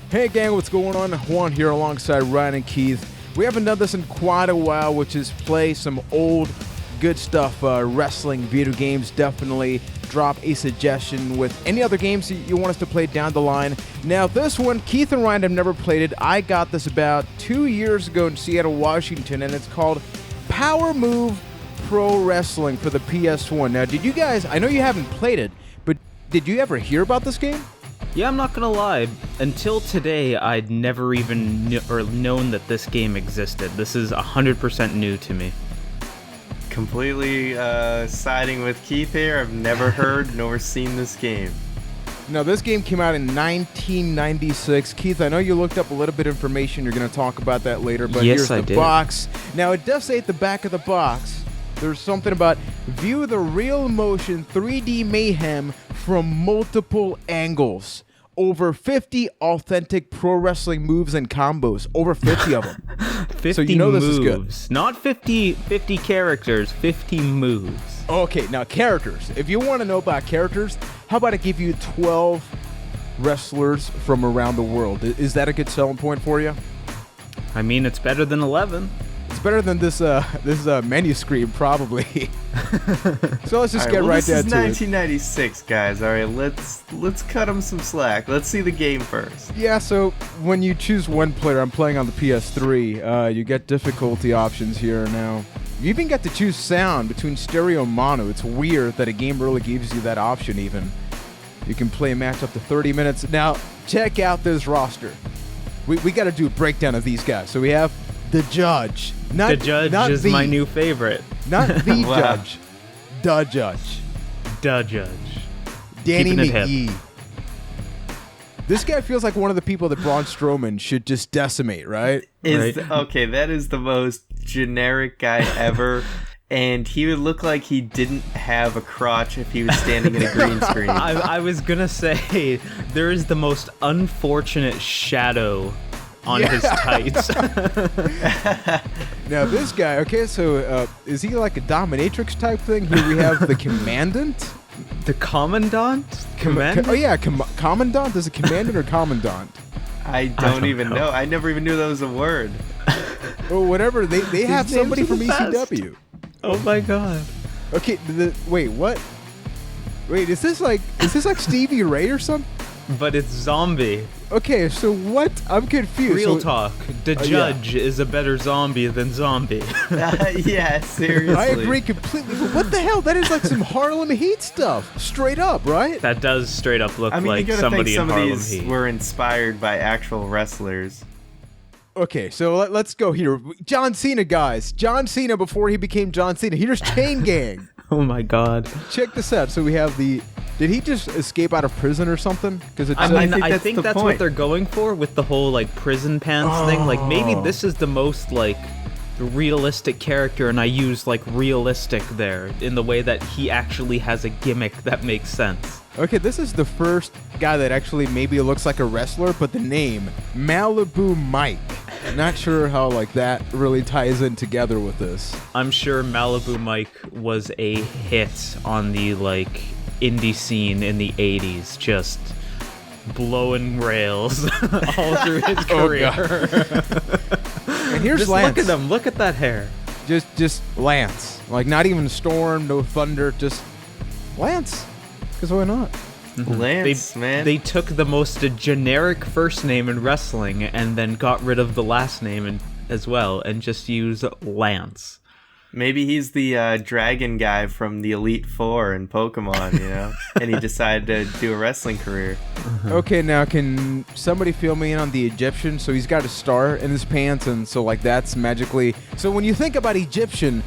Hey gang, what's going on? Juan here alongside Ryan and Keith. We haven't done this in quite a while, which is play some old good stuff, wrestling, video games. Definitely drop a suggestion with any other games you want us to play down the line. Now this one, Keith and Ryan have never played it. I got this about 2 years ago in Seattle, Washington, and it's called Power Move Pro Wrestling for the PS1. Now did you guys, I know you haven't played it, but did you ever hear about this game? Yeah, I'm not gonna lie. Until today, I'd never even known that this game existed. This is 100% new to me. Completely siding with Keith here. I've never heard nor seen this game. Now, this game came out in 1996. Keith, I know you looked up a little bit of information. You're going to talk about that later, but yes, here's the box. Now, it does say at the back of the box, there's something about view the real motion 3D mayhem from multiple angles. Over 50 authentic pro wrestling moves and combos. Over 50 of them. 50 so you know moves. This is good. Not 50 characters, 50 moves. Okay, now characters. If you want to know about characters, how about I give you 12 wrestlers from around the world? Is that a good selling point for you? I mean, it's better than 11. It's better than this menu screen, probably. So let's just get right down to it. This is 1996, guys. All right, let's cut them some slack. Let's see the game first. Yeah, so when you choose one player, I'm playing on the PS3, you get difficulty options here now. You even get to choose sound between stereo and mono. It's weird that a game really gives you that option even. You can play a match up to 30 minutes. Now, check out this roster. We got to do a breakdown of these guys. So we have the Judge. The Judge is my new favorite. Not the Wow. Judge. The Judge. The Judge. Danny Keeping it McGee. This guy feels like one of the people that Braun Strowman should just decimate, right? Okay, that is the most generic guy ever. And he would look like he didn't have a crotch if he was standing in a green screen. I was gonna say, there is the most unfortunate shadow on his tights. Now this guy, okay, so is he like a dominatrix type thing? Here we have the Commandant. The Commandant? Commandant? Oh yeah, Commandant? Is it Commandant or Commandant? I don't even know. I never even knew that was a word. Or whatever. They have names somebody are from the best. ECW. Oh my god. Okay, wait, what? Wait, is this like Stevie Ray or something? But it's zombie. Okay, so what? I'm confused. Real So- talk. The Judge is a better zombie than zombie. Yeah, seriously. I agree completely. But what the hell? That is like some Harlem Heat stuff. Straight up, right? That does straight up look I mean, like you gotta somebody think some in of Harlem these Heat. were inspired by actual wrestlers. Okay, so let's go here. John Cena, guys. John Cena before he became John Cena. Here's Chain Gang. Oh my god. Check this out. So we have the... Did he just escape out of prison or something? Because it's... I mean, I that's think the that's what point. they're going for with the whole like prison pants thing. Like maybe this is the most like realistic character, and I use like realistic there in the way that he actually has a gimmick that makes sense. Okay, this is the first guy that actually maybe looks like a wrestler, but the name, Malibu Mike. Not sure how like that really ties in together with this. I'm sure Malibu Mike was a hit on the like indie scene in the 80s, just blowing rails all through his career. And here's Just Lance. look at him. Look at that hair. Just Lance. Like not even Storm, no Thunder, just Lance. Because why not? Lance, man. They took the most generic first name in wrestling and then got rid of the last name as well and just use Lance. Maybe he's the dragon guy from the Elite Four in Pokemon, you know? And he decided to do a wrestling career. Okay, now can somebody fill me in on the Egyptian? So he's got a star in his pants, and so like that's magically... So when you think about Egyptian,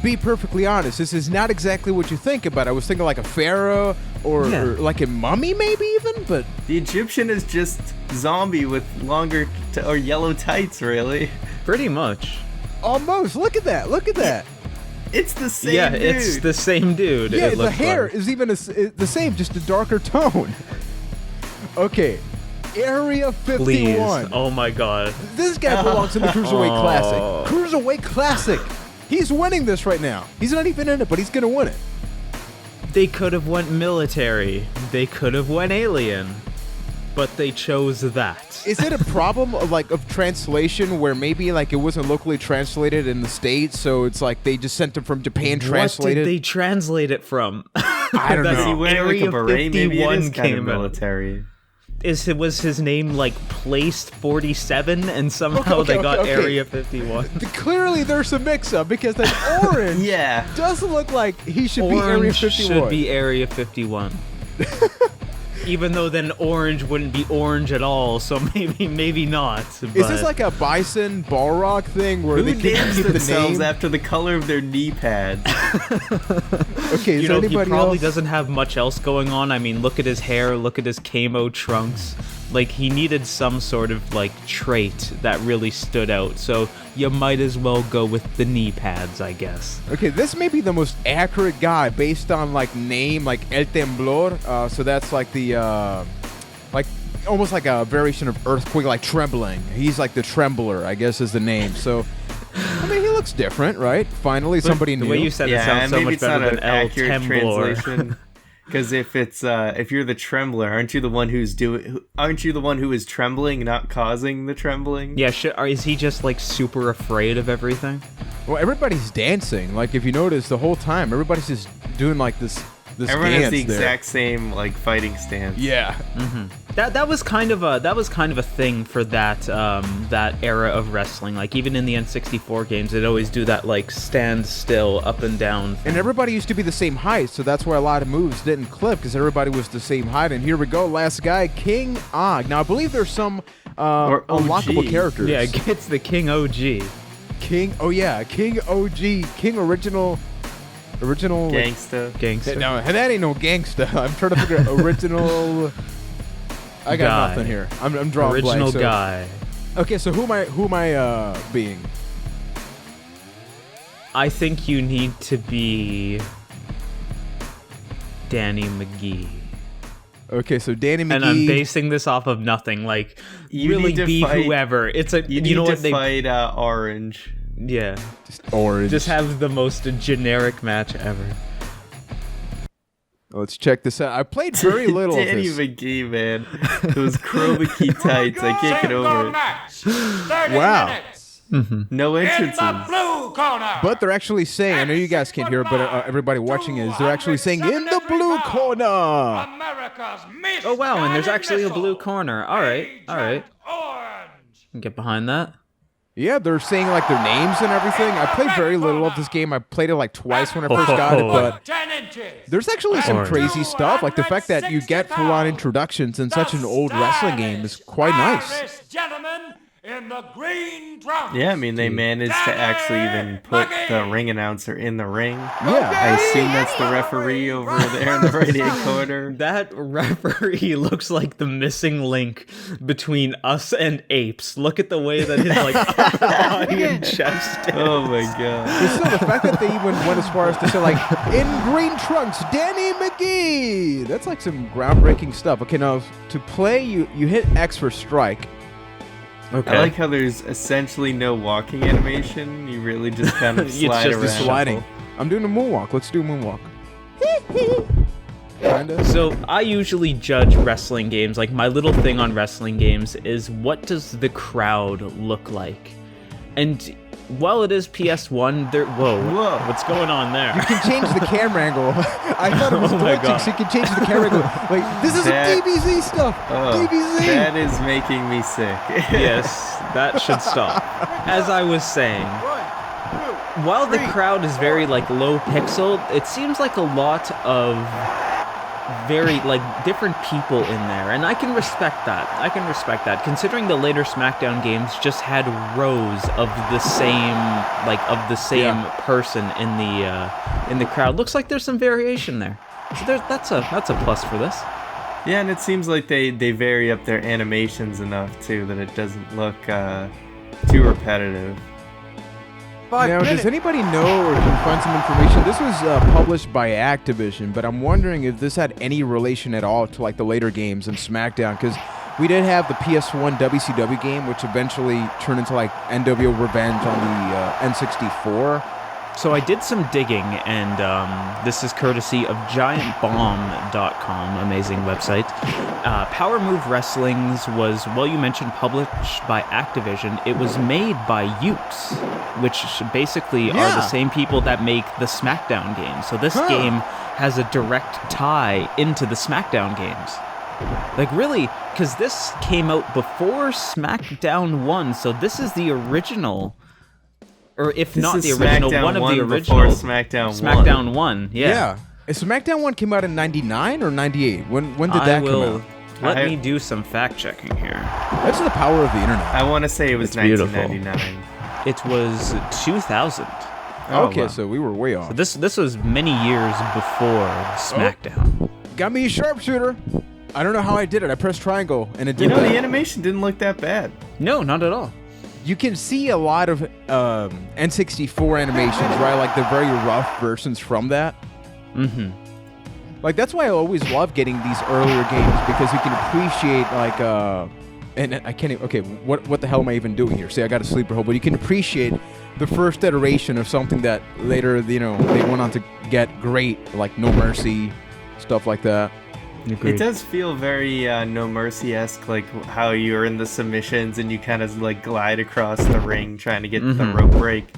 be perfectly honest, this is not exactly what you think about. I was thinking like a pharaoh or like a mummy maybe even, but... The Egyptian is just zombie with longer or yellow tights, really. Pretty much. Almost. Look at that. Look at that. It's the same dude. It's the same dude. Yeah, it the looks hair like. is even the same, just a darker tone. Okay, Area 51. Please. Oh my god. This guy belongs in the Cruiserweight Classic. Cruiserweight Classic. He's winning this right now. He's not even in it, but he's gonna win it. They could have went military. They could have went alien. but they chose that. Is it a problem of translation where maybe like it wasn't locally translated in the States, so it's like they just sent it from Japan translated? What did they translate it from? I don't know. Is he wearing like a beret? Maybe it is kind of military. Was his name like Placed 47 and somehow they got Area 51? Clearly there's a mix-up because that orange doesn't look like he should be Area 51. Should be Area 51. Even though then orange wouldn't be orange at all, so maybe not. But... Is this like a Bison Balrog thing where they keep themselves the name after the color of their knee pads? Okay, he probably else? doesn't have much else going on. I mean, look at his hair, look at his camo trunks. Like, he needed some sort of, like, trait that really stood out, so you might as well go with the knee pads, I guess. Okay, this may be the most accurate guy based on, like, name, like El Temblor, so that's like the, like, almost like a variation of Earthquake, like Trembling. He's like the Trembler, I guess is the name, so... I mean, he looks different, right? Finally, somebody new. The way you said it sounds so much better than El Temblor. Because if you're the Trembler, aren't you the one who is trembling, not causing the trembling? Yeah, is he just like super afraid of everything? Well, everybody's dancing. Like if you notice, the whole time everybody's just doing like this. Everyone has the exact same like fighting stance. Yeah. Mm-hmm. That was kind of a thing for that era of wrestling. Like even in the N64 games, they'd always do that like stand still, up and down thing. And everybody used to be the same height, so that's why a lot of moves didn't clip because everybody was the same height. And here we go, last guy, King Og. Now I believe there's some unlockable characters. Yeah, it's the King OG. King OG, King original. Gangsta. No, that ain't no gangsta. I'm trying to figure out original. I got nothing here. I'm drawing original blank. Guy. Okay, so who am I being? I think you need to be Danny McGee. Okay, so Danny McGee. And I'm basing this off of nothing. Like you really need to be fight, whoever. It's a you know need what to they fight Orange. Yeah. Just orange. Just have the most generic match ever. Let's check this out. I played very little of Danny this. McGee, man. Those chroma key tights. I can't get over it. Wow. Mm-hmm. No entrances. But they're actually saying, I know you guys can't hear it, but everybody watching is, they're actually saying, in the blue corner. Oh, wow, and there's actually a blue corner. All right. Get behind that. Yeah, they're saying like their names and everything. I played very little of this game. I played it like twice when I first got it, but there's actually some crazy stuff. Like the fact that you get full-on introductions in such an old wrestling game is quite nice. In the green drum. Yeah, I mean, they managed to actually even put the ring announcer in the ring. Yeah. I assume that's the referee over there in the right-hand corner. That referee looks like the missing link between us and apes. Look at the way that his like body and chest is. Oh my god. But still, the fact that they even went as far as to say like, in green trunks, Danny McGee. That's like some groundbreaking stuff. Okay, now to play, you hit X for strike. Okay. I like how there's essentially no walking animation. You really just kind of slide it's just around. sliding. I'm doing a moonwalk. Let's do a moonwalk. Kinda. So I usually judge wrestling games. Like my little thing on wrestling games is what does the crowd look like? And while it is PS1, whoa, what's going on there? You can change the camera angle. I thought it was glitching, so you can change the camera angle. Like, this is DBZ stuff. DBZ. That is making me sick. Yes, that should stop. As I was saying, while the crowd is very like low pixel, it seems like a lot of very like different people in there, and I can respect that. Considering the later SmackDown games just had rows of the same person in the crowd. Looks like there's some variation there. So that's a plus for this. Yeah, and it seems like they vary up their animations enough too that it doesn't look too repetitive. Now, does anybody know or can find some information? This was published by Activision, but I'm wondering if this had any relation at all to like the later games in SmackDown, because we did have the PS1 WCW game, which eventually turned into like NWO Revenge on the N64. So I did some digging, and this is courtesy of GiantBomb.com, amazing website. Power Move Wrestlings was, well, you mentioned published by Activision. It was made by Ukes, which basically are the same people that make the SmackDown games. So this game has a direct tie into the SmackDown games. Like, really, because this came out before SmackDown 1, so this is the original... Or if not the original, one of the original. SmackDown 1, yeah. Yeah. SmackDown 1 came out in 99 or 98? When did that come out? Let me do some fact checking here. That's the power of the internet. I want to say it was 1999. It was 2000. Okay, wow. so we were way off. So this was many years before SmackDown. Got me a sharpshooter. I don't know how I did it. I pressed triangle and it did You know, the animation didn't look that bad. No, not at all. You can see a lot of N64 animations, right? Like the very rough versions from that. Mm-hmm. Like, that's why I always love getting these earlier games, because you can appreciate, like, and I can't even, okay, what the hell am I even doing here? See, I got a sleeper hole, but you can appreciate the first iteration of something that later, you know, they went on to get great, like No Mercy, stuff like that. Agreed. It does feel very No Mercy-esque, like how you're in the submissions and you kind of like glide across the ring trying to get the rope break.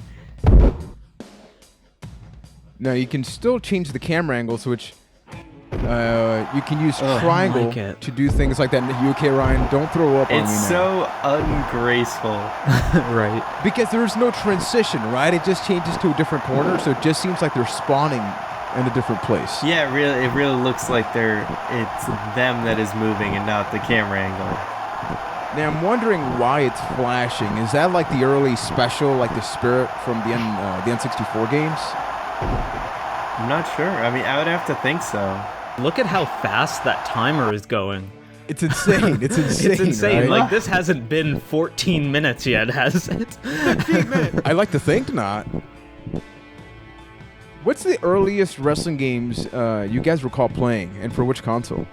Now you can still change the camera angles, which you can use triangle to do things like that. You okay, Ryan? Don't throw up on me now. It's so ungraceful. Right. Because there's no transition, right? It just changes to a different corner, so it just seems like they're spawning in a different place. Yeah, it really looks like it's them that is moving and not the camera angle. Now I'm wondering why it's flashing. Is that like the early special, like the spirit from the N64 games? I'm not sure. I mean, I would have to think so. Look at how fast that timer is going. It's insane. It's insane. It's insane. Right? Like, this hasn't been 14 minutes yet, has it? 15 minutes. I like to think not. What's the earliest wrestling games you guys recall playing, and for which console?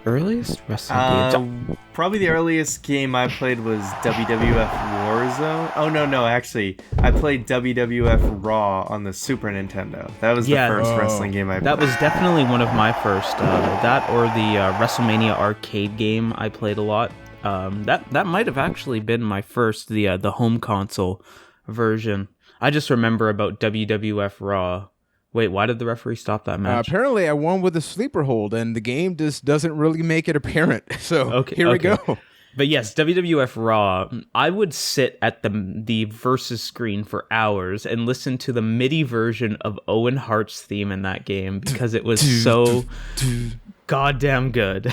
Earliest wrestling games? Probably the earliest game I played was WWF Warzone. Oh, no, actually. I played WWF Raw on the Super Nintendo. That was the first wrestling game I played. That was definitely one of my first. That or the WrestleMania arcade game I played a lot. That might have actually been my first, the home console version. I just remember about WWF Raw. Wait, why did the referee stop that match? Apparently, I won with a sleeper hold, and the game just doesn't really make it apparent. So here we go. But yes, WWF Raw, I would sit at the versus screen for hours and listen to the MIDI version of Owen Hart's theme in that game because it was so goddamn good.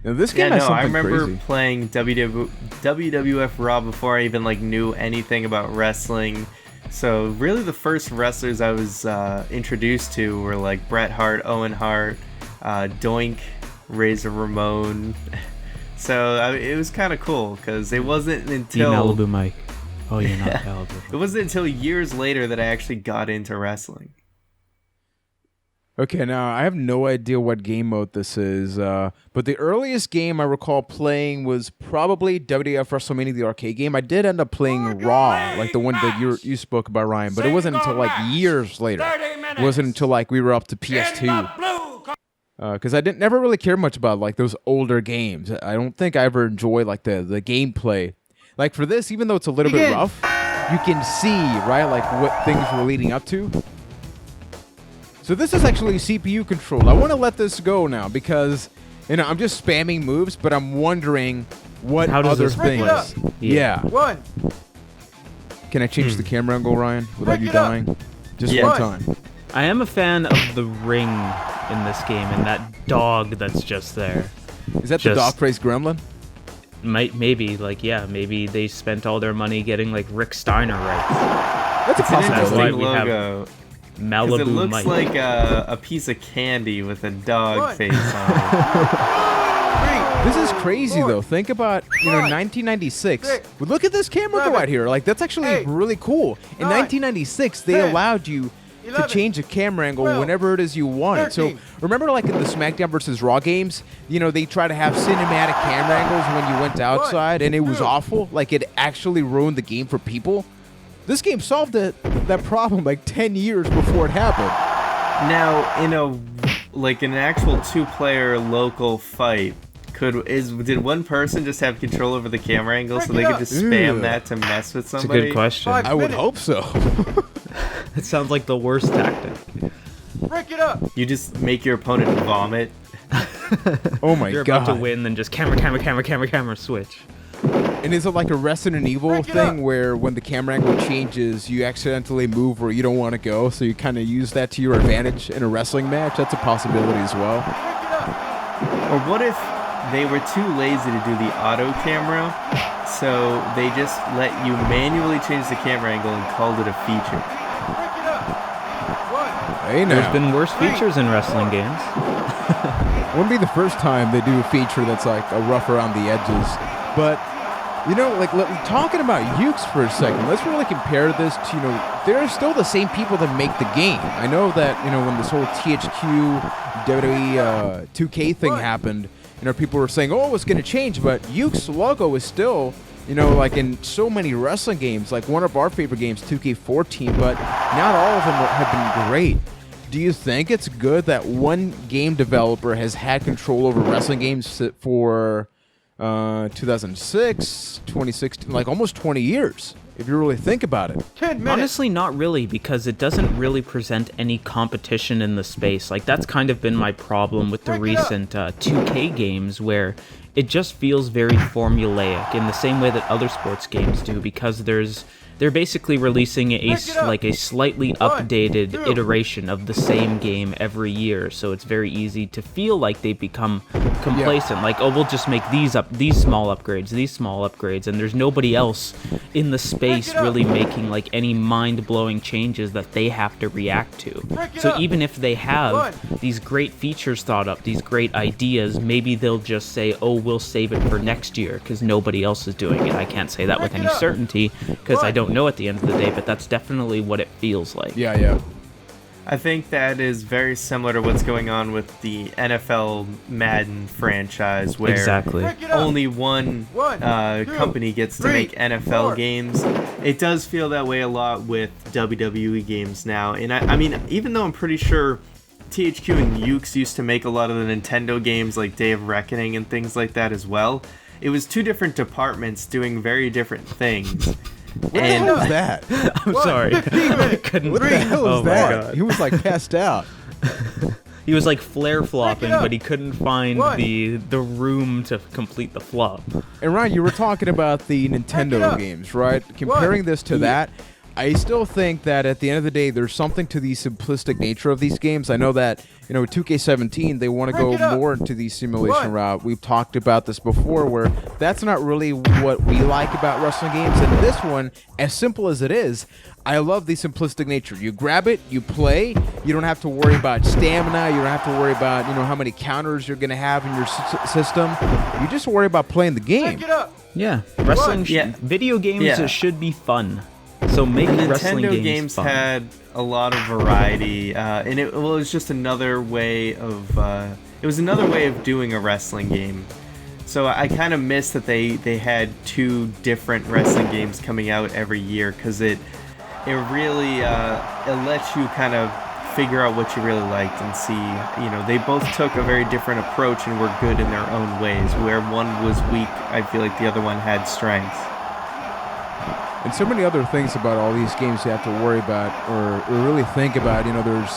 Now, this game has something I remember crazy. playing WWF Raw before I even knew anything about wrestling. So really the first wrestlers I was introduced to were like Bret Hart, Owen Hart, Doink, Razor Ramon. So it was kind of cool because it wasn't until... Malibu Mike. Oh, you're not Malibu. It wasn't until years later that I actually got into wrestling. Okay, now I have no idea what game mode this is, but the earliest game I recall playing was probably WWF WrestleMania, the arcade game. I did end up playing Raw, like the one that you spoke about, Ryan, but it wasn't until years later. It wasn't until we were up to PS2. Because I never really cared much about those older games. I don't think I ever enjoyed the gameplay. Like for this, even though it's a little bit rough, you can see what things were leading up to. So this is actually CPU controlled. I want to let this go now because I'm just spamming moves, but I'm wondering what other things. Yeah. One. Can I change the camera angle, Ryan, without you dying? Just one time. I am a fan of the ring in this game and that dog that's just there. Is that the dog-faced gremlin? Maybe, maybe they spent all their money getting Rick Steiner rights. That's a possibility. Logo. Malibu it looks Mike. like a piece of candy with a dog face on it. This is crazy though. Think about 1996. Look at this camera go out here. That's actually really cool. In 1996, they allowed you to change the camera angle whenever it is you wanted. So remember, in the SmackDown versus Raw games, they try to have cinematic camera angles when you went outside, and it was awful. It actually ruined the game for people. This game solved that problem like 10 years before it happened. Now, in an actual 2-player local fight, did one person just have control over the camera angle so they could just spam that to mess with somebody? It's a good question. I would hope so. It sounds like the worst tactic. Break it up. You just make your opponent vomit. Oh my You're god. about to win, then just camera, switch. And is it like a Resident Evil thing where when the camera angle changes, you accidentally move where you don't want to go, so you kind of use that to your advantage in a wrestling match? That's a possibility as well. Or what if they were too lazy to do the auto camera, so they just let you manually change the camera angle and called it a feature? Hey now. There's been worse features in wrestling games. Wouldn't be the first time they do a feature that's like a rough around the edges. But, you know, like talking about Ukes for a second, let's really compare this to, you know, they're still the same people that make the game. I know that, you know, when this whole THQ WWE 2K thing happened, you know, people were saying, oh, it's going to change, but Ukes logo is still, you know, like in so many wrestling games, like one of our favorite games, 2K14, but not all of them have been great. Do you think it's good that one game developer has had control over wrestling games for 2006, 2016, like almost 20 years, if you really think about it? 10 minutes. Honestly, not really, because it doesn't really present any competition in the space. Like, that's kind of been my problem with the recent 2K games, where it just feels very formulaic in the same way that other sports games do, because they're basically releasing a slightly updated iteration of the same game every year, so it's very easy to feel like they become complacent. Yeah. Like, oh, we'll just make these small upgrades, and there's nobody else in the space really making like any mind-blowing changes that they have to react to. So even if they have these great features thought up, these great ideas, maybe they'll just say, oh, we'll save it for next year because nobody else is doing it. I can't say that with any certainty because I don't know at the end of the day, but that's definitely what it feels like. Yeah. I think that is very similar to what's going on with the NFL Madden franchise, where Exactly. only one company gets to make NFL games. It does feel that way a lot with WWE games now. And I mean, even though I'm pretty sure THQ and Ukes used to make a lot of the Nintendo games like Day of Reckoning and things like that as well, it was two different departments doing very different things. What the hell was that? I'm sorry. I couldn't. What the hell was Oh my that? God. He was like passed out. He was like flare flopping, but he couldn't find the room to complete the flop. And Ryan, you were talking about the Nintendo games, right? Comparing this to that, I still think that at the end of the day, there's something to the simplistic nature of these games. I know that, you know, 2K17, they want to go more into the simulation route. We've talked about this before, where that's not really what we like about wrestling games. And this one, as simple as it is, I love the simplistic nature. You grab it, you play. You don't have to worry about stamina. You don't have to worry about, you know, how many counters you're going to have in your system. You just worry about playing the game. Yeah, wrestling. Video games should be fun. So make the wrestling Nintendo games fun. had a lot of variety, and it was just another way of doing a wrestling game. So I kind of miss that they had two different wrestling games coming out every year, because it really it lets you kind of figure out what you really liked and see. You know, they both took a very different approach and were good in their own ways. Where one was weak, I feel like the other one had strengths. And so many other things about all these games you have to worry about or really think about. You know, there's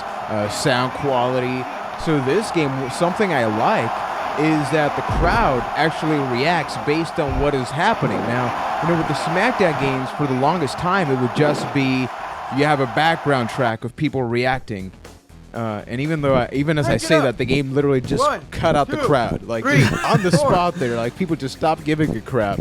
sound quality. So this game, something I like is that the crowd actually reacts based on what is happening. Now, you know, with the SmackDown games, for the longest time, it would just be you have a background track of people reacting. And even though, even as I say that, the game literally just cut out the crowd. Like, just on the spot there, like, people just stopped giving a crap.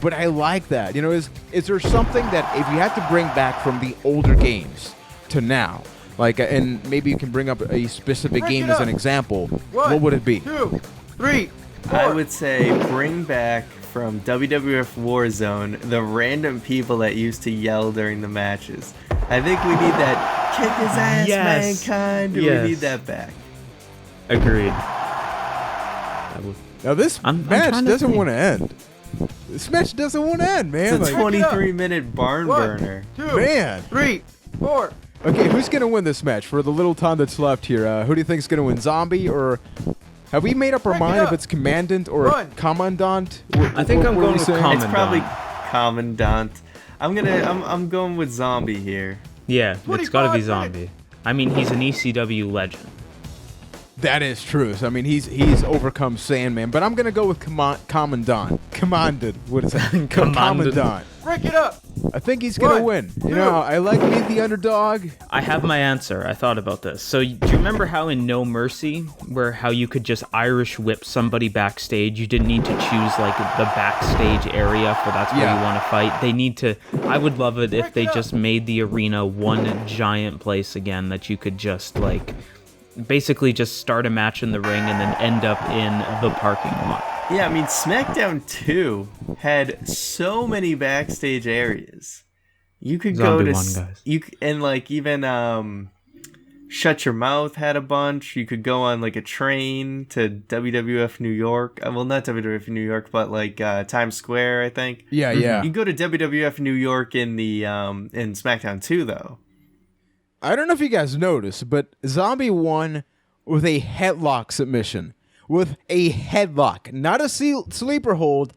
But I like that. You know, is there something that if you had to bring back from the older games to now, like, and maybe you can bring up a specific game as an example, what would it be? 2, 3, 4. I would say bring back from WWF Warzone the random people that used to yell during the matches. I think we need that kick his ass, mankind. We need that back. Agreed. Now this match doesn't want to end. This match doesn't want to end, man. It's a Like, 23-minute barn burner. 2, man. 3, 4. Okay, who's gonna win this match for the little time that's left here? Who do you think's gonna win, Zombie or? Have we made up our Break it mind if up. it's Commandant or Run. Commandant? I think I'm What are going we with saying? Commandant. It's probably Commandant. I'm going with Zombie here. Yeah, it's got to 25 be Zombie. I mean, he's an ECW legend. That is true. So, I mean, he's overcome Sandman, but I'm gonna go with Commandant. Commandant. What is that? Commandant. Break it up. I think he's gonna 1, win. You 2. know, I like being the underdog. I have my answer. I thought about this. So, do you remember how in No Mercy, where how you could just Irish whip somebody backstage? You didn't need to choose like the backstage area for that's where Yeah. you want to fight. They need to. I would love it if they just made the arena one giant place again that you could just like, basically just start a match in the ring and then end up in the parking lot. Yeah, I mean, SmackDown 2 had so many backstage areas. You could Zombie go to one, guys. and like even Shut Your Mouth had a bunch. You could go on like a train to WWF New York. Well, not WWF New York, but like Times Square, I think. Yeah, yeah. You can go to WWF New York in the in SmackDown 2 though. I don't know if you guys noticed, but Zombie won with a headlock submission. With a headlock. Not a sleeper hold,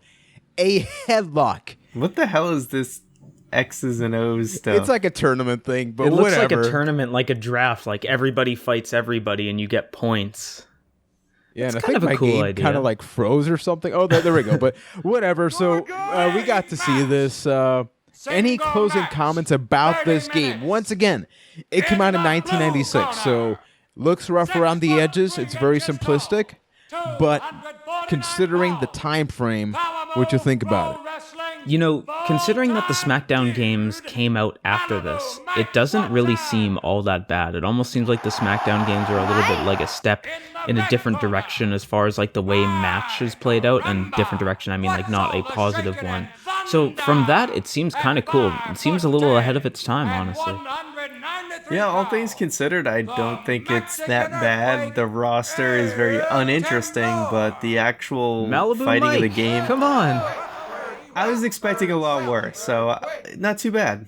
a headlock. What the hell is this X's and O's stuff? It's like a tournament thing, but It looks whatever. like a tournament, like a draft. Like everybody fights everybody and you get points. Yeah, and I kind think of a my cool game idea. kind of like froze or something. Oh, there we go. But whatever. So we got to see this. Any closing comments about this game? Once again, it came out in 1996, so looks rough around the edges. It's very simplistic, but considering the time frame, what you think about it? You know, considering that the SmackDown games came out after this, it doesn't really seem all that bad. It almost seems like the SmackDown games are a little bit like a step in a different direction as far as like the way matches played out, and different direction, I mean like not a positive one. So from that, it seems kind of cool. It seems a little ahead of its time, honestly. Yeah, all things considered, I don't think it's that bad. The roster is very uninteresting, but the actual Malibu fighting Mike, of the game, come on. I was expecting a lot worse, so not too bad.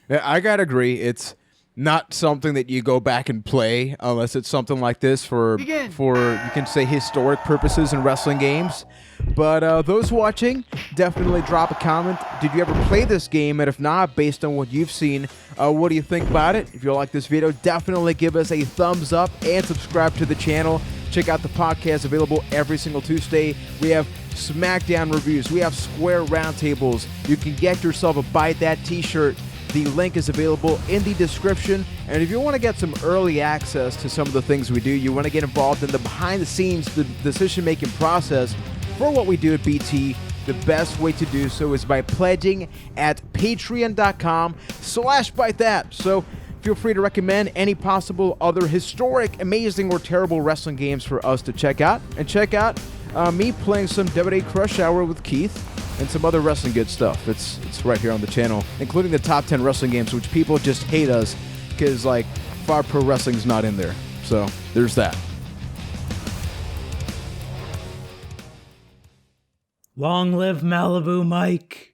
Yeah, I gotta agree. It's not something that you go back and play unless it's something like this for you can say historic purposes in wrestling games. But those watching, definitely drop a comment. Did you ever play this game? And if not, based on what you've seen, what do you think about it? If you like this video, definitely give us a thumbs up and subscribe to the channel. Check out the podcast, available every single Tuesday. We have SmackDown reviews. We have Square Roundtables. You can get yourself a Byte That t-shirt. The link is available in the description. And if you want to get some early access to some of the things we do, you want to get involved in the behind-the-scenes, the decision-making process for what we do at BT, the best way to do so is by pledging at patreon.com/Byte That. So feel free to recommend any possible other historic, amazing, or terrible wrestling games for us to check out. And check out me playing some WWE Crush Hour with Keith and some other wrestling good stuff. It's right here on the channel, including the top 10 wrestling games, which people just hate us because, like, Fire Pro Wrestling's not in there. So there's that. Long live Malibu Mike.